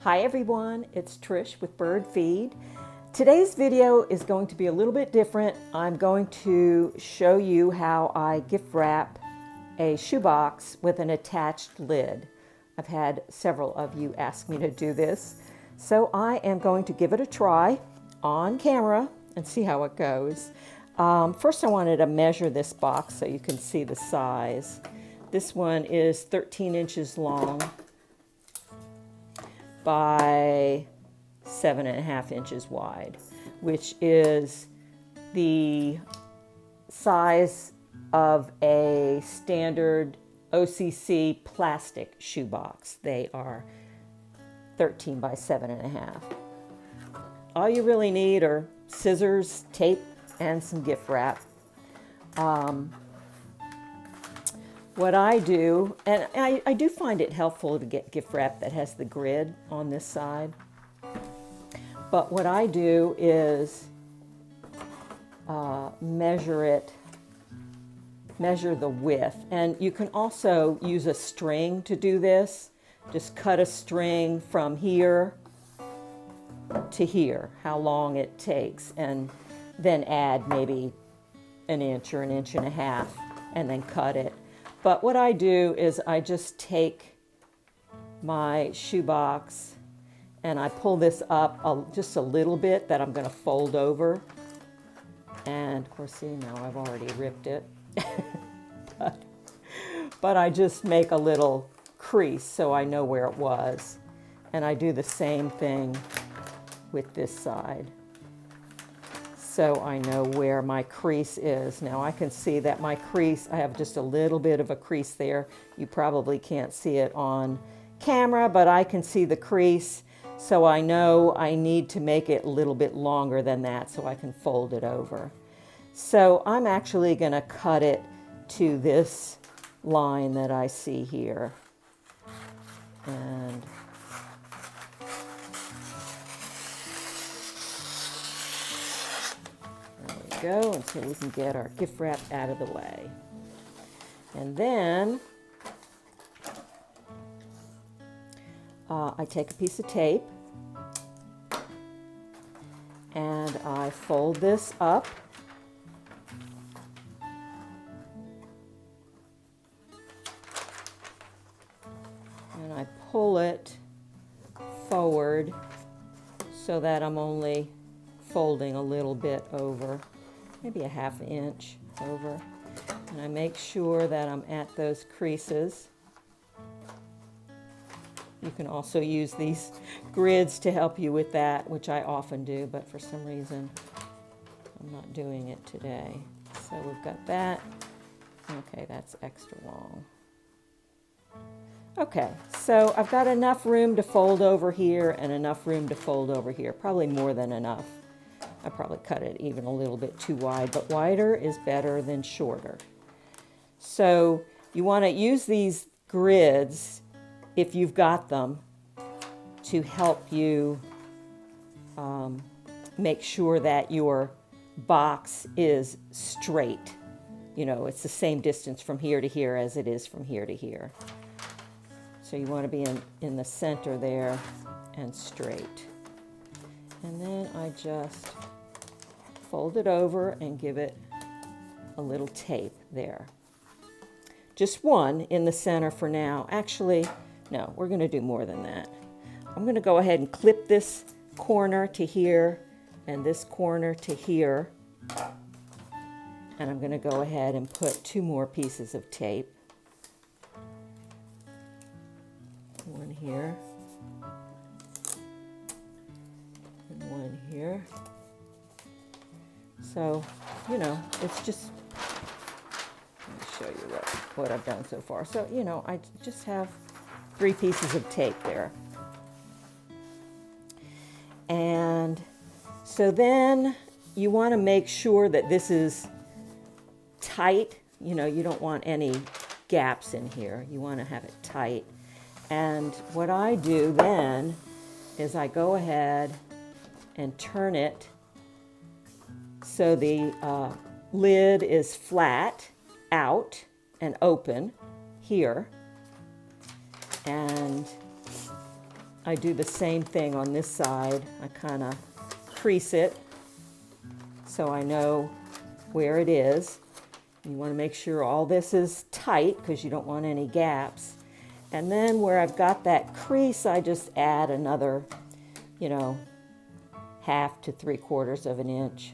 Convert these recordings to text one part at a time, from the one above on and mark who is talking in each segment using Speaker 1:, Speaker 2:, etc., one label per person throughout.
Speaker 1: Hi everyone, it's Trish with ByrdFeed. Today's video is going to be a little bit different. I'm going to show you how I gift wrap a shoebox with an attached lid. I've had several of you ask me to do this, so I am going to give it a try on camera and see how it goes. First I wanted to measure this box so you can see the size. This one is 13 inches long by 7.5 inches wide, which is the size of a standard OCC plastic shoebox. They are 13 by 7.5. All you really need are scissors, tape, and some gift wrap. What I do, and I do find it helpful to get gift wrap that has the grid on this side, but what I do is measure the width. And you can also use a string to do this. Just cut a string from here to here, how long it takes, and then add maybe an inch or an inch and a half, and then cut it. But what I do is I just take my shoebox and I pull this up just a little bit that I'm going to fold over. And of course, see, now I've already ripped it. but I just make a little crease so I know where it was. And I do the same thing with this side, so I know where my crease is. Now I can see that my crease, I have just a little bit of a crease there. You probably can't see it on camera, but I can see the crease, so I know I need to make it a little bit longer than that so I can fold it over. So I'm actually going to cut it to this line that I see here. And go, and so we can get our gift wrap out of the way. And then I take a piece of tape and I fold this up, and I pull it forward so that I'm only folding a little bit over, maybe a ½ inch over, and I make sure that I'm at those creases. You can also use these grids to help you with that, which I often do, but for some reason I'm not doing it today. So we've got that. Okay, that's extra long. Okay, so I've got enough room to fold over here and enough room to fold over here, probably more than enough. I probably cut it even a little bit too wide, but wider is better than shorter. So you want to use these grids, if you've got them, to help you make sure that your box is straight. You know, it's the same distance from here to here as it is from here to here. So you want to be in the center there and straight. And then I just fold it over and give it a little tape there. Just one in the center for now. Actually, no, we're going to do more than that. I'm going to go ahead and clip this corner to here and this corner to here. And I'm going to go ahead and put 2 more pieces of tape. One here. And one here. So, you know, it's just, let me show you what I've done so far. So, you know, I just have 3 pieces of tape there. And so then you want to make sure that this is tight. You know, you don't want any gaps in here. You want to have it tight. And what I do then is I go ahead and turn it so the lid is flat out and open here. And I do the same thing on this side. I kind of crease it so I know where it is. You want to make sure all this is tight because you don't want any gaps. And then where I've got that crease, I just add another, 1/2 to 3/4 of an inch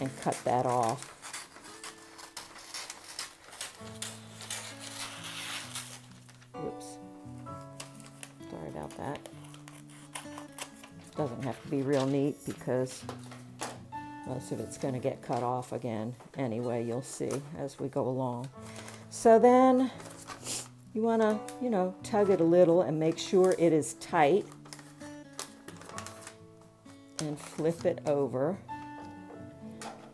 Speaker 1: and cut that off. Oops. Sorry about that. Doesn't have to be real neat because most of it's going to get cut off again anyway, you'll see as we go along. So then you want to, tug it a little and make sure it is tight and flip it over.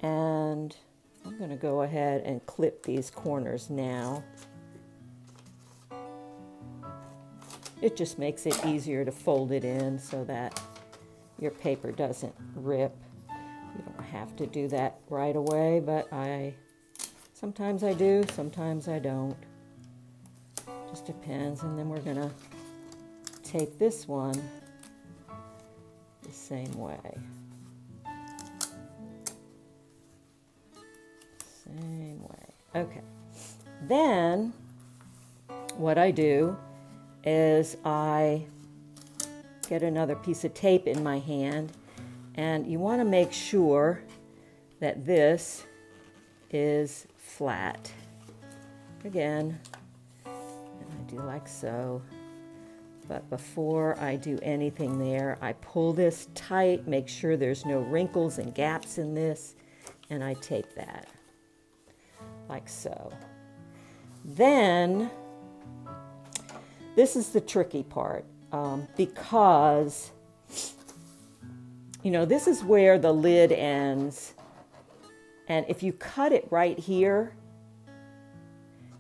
Speaker 1: And I'm going to go ahead and clip these corners now. It just makes it easier to fold it in so that your paper doesn't rip. You don't have to do that right away, but sometimes I do, sometimes I don't. Just depends. And then we're going to tape this one the same way. Same way. Okay. Then what I do is I get another piece of tape in my hand, and you want to make sure that this is flat. Again, and I do like so. But before I do anything there, I pull this tight, make sure there's no wrinkles and gaps in this, and I tape that like so. Then, this is the tricky part because, this is where the lid ends. And if you cut it right here,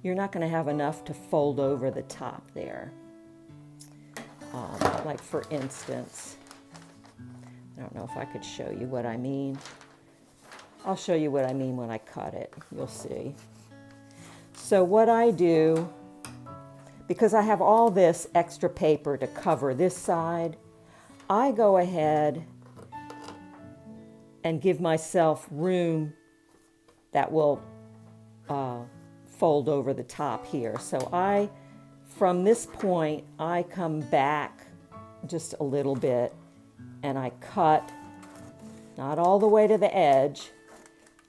Speaker 1: you're not going to have enough to fold over the top there. Like for instance, I don't know if I could show you what I mean. I'll show you what I mean when I cut it. You'll see. So what I do, because I have all this extra paper to cover this side, I go ahead and give myself room that will fold over the top here. So from this point, I come back just a little bit and I cut, not all the way to the edge,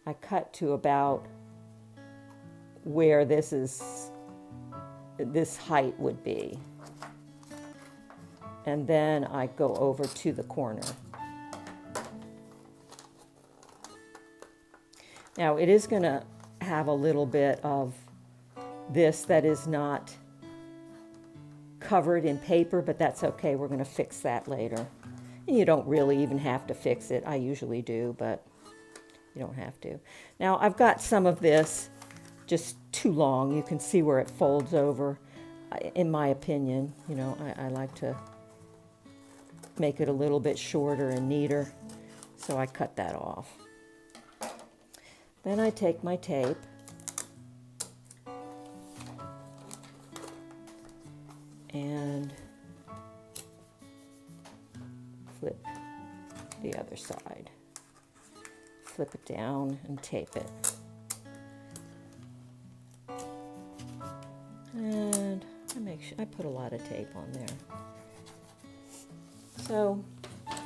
Speaker 1: I cut to about where this height would be. And then I go over to the corner. Now it is going to have a little bit of this that is not covered in paper, but that's okay. We're going to fix that later. And you don't really even have to fix it. I usually do, but you don't have to. Now I've got some of this just too long. You can see where it folds over. In my opinion, I like to make it a little bit shorter and neater, so I cut that off. Then I take my tape and flip the other side. Flip it down and tape it. And I put a lot of tape on there. So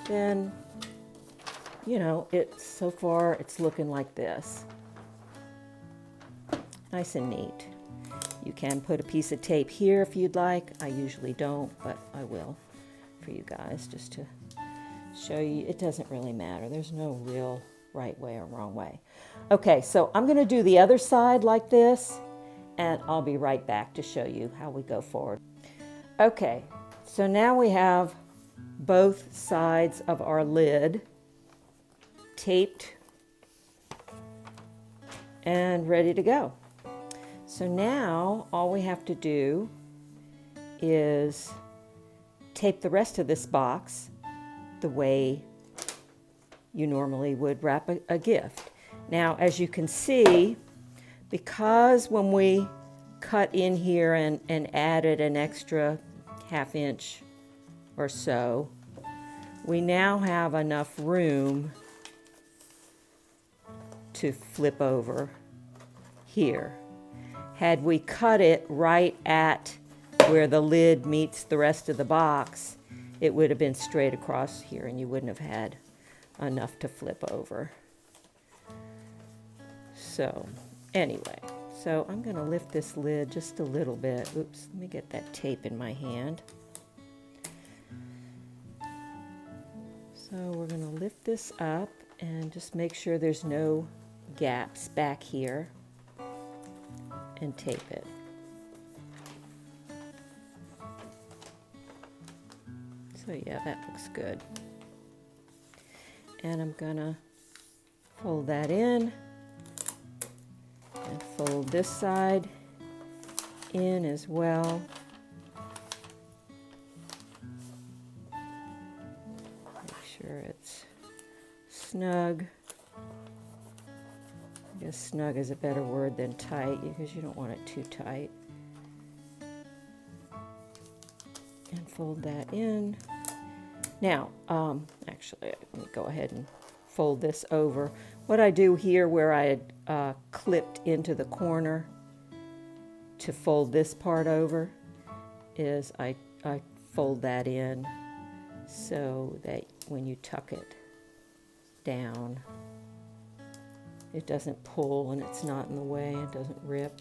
Speaker 1: then, so far it's looking like this. Nice and neat. You can put a piece of tape here if you'd like. I usually don't, but I will for you guys just to show you. It doesn't really matter. There's no real right way or wrong way. Okay, so I'm going to do the other side like this, and I'll be right back to show you how we go forward. Okay, so now we have both sides of our lid taped and ready to go. So now all we have to do is tape the rest of this box the way you normally would wrap a gift. Now, as you can see, because when we cut in here and added an extra 1/2 inch or so, we now have enough room to flip over here. Had we cut it right at where the lid meets the rest of the box, it would have been straight across here and you wouldn't have had enough to flip over. So anyway, so I'm going to lift this lid just a little bit. Oops, let me get that tape in my hand. So we're going to lift this up and just make sure there's no gaps back here and tape it. So yeah, that looks good. And I'm going to fold that in and fold this side in as well. Make sure it's snug. I guess snug is a better word than tight because you don't want it too tight. And fold that in. Now, actually, let me go ahead and fold this over. What I do here where I had clipped into the corner to fold this part over is I fold that in so that when you tuck it down, it doesn't pull and it's not in the way, it doesn't rip.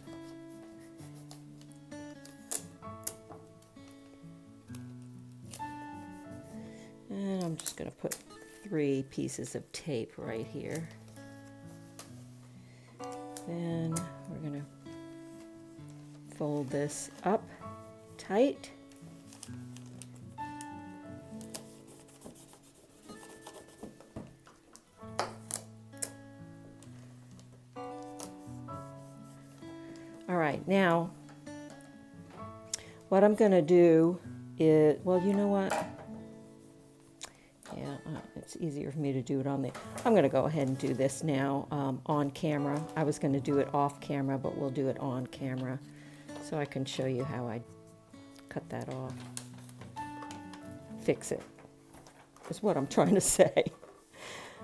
Speaker 1: And I'm just going to put 3 pieces of tape right here. Then we're going to fold this up tight. All right, now what I'm going to do is, well, you know what? Yeah, it's easier for me to do it on the, I'm going to go ahead and do this now on camera. I was going to do it off camera, but we'll do it on camera so I can show you how I cut that off. Fix it, is what I'm trying to say.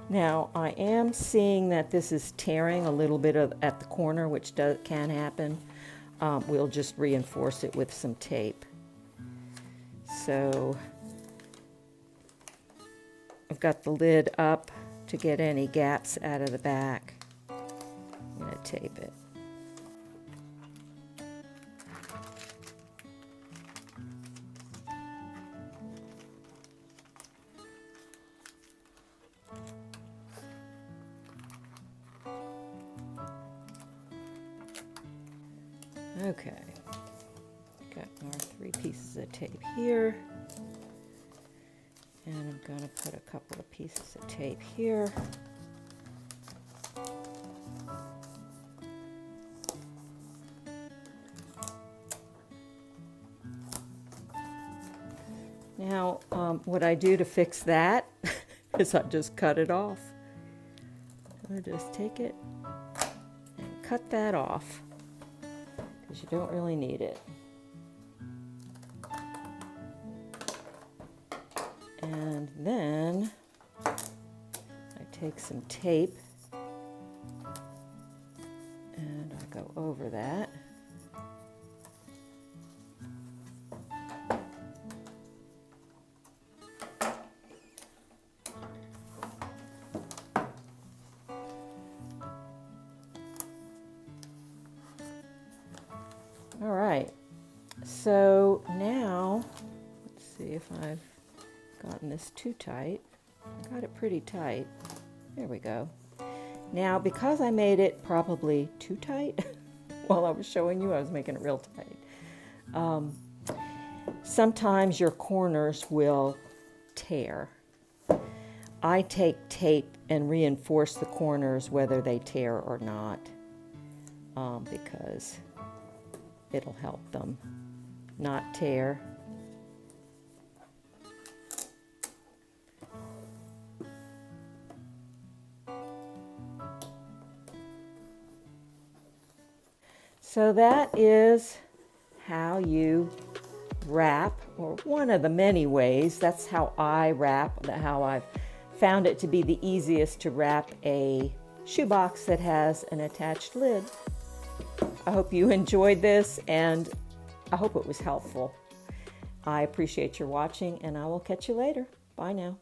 Speaker 1: Now, I am seeing that this is tearing a little bit at the corner, which can happen. We'll just reinforce it with some tape. So I've got the lid up to get any gaps out of the back. I'm going to tape it. Okay, got our 3 pieces of tape here, and I'm going to put a couple of pieces of tape here. Now, what I do to fix that is I just cut it off. I just take it and cut that off, because you don't really need it. And then I take some tape and I go over that. All right, so now, let's see if I've gotten this too tight. I got it pretty tight. There we go. Now, because I made it probably too tight while I was showing you, I was making it real tight. Sometimes your corners will tear. I take tape and reinforce the corners whether they tear or not, because it'll help them not tear. So that is how you wrap, or one of the many ways. That's how I wrap, how I've found it to be the easiest to wrap a shoebox that has an attached lid. I hope you enjoyed this, and I hope it was helpful. I appreciate your watching, and I will catch you later. Bye now.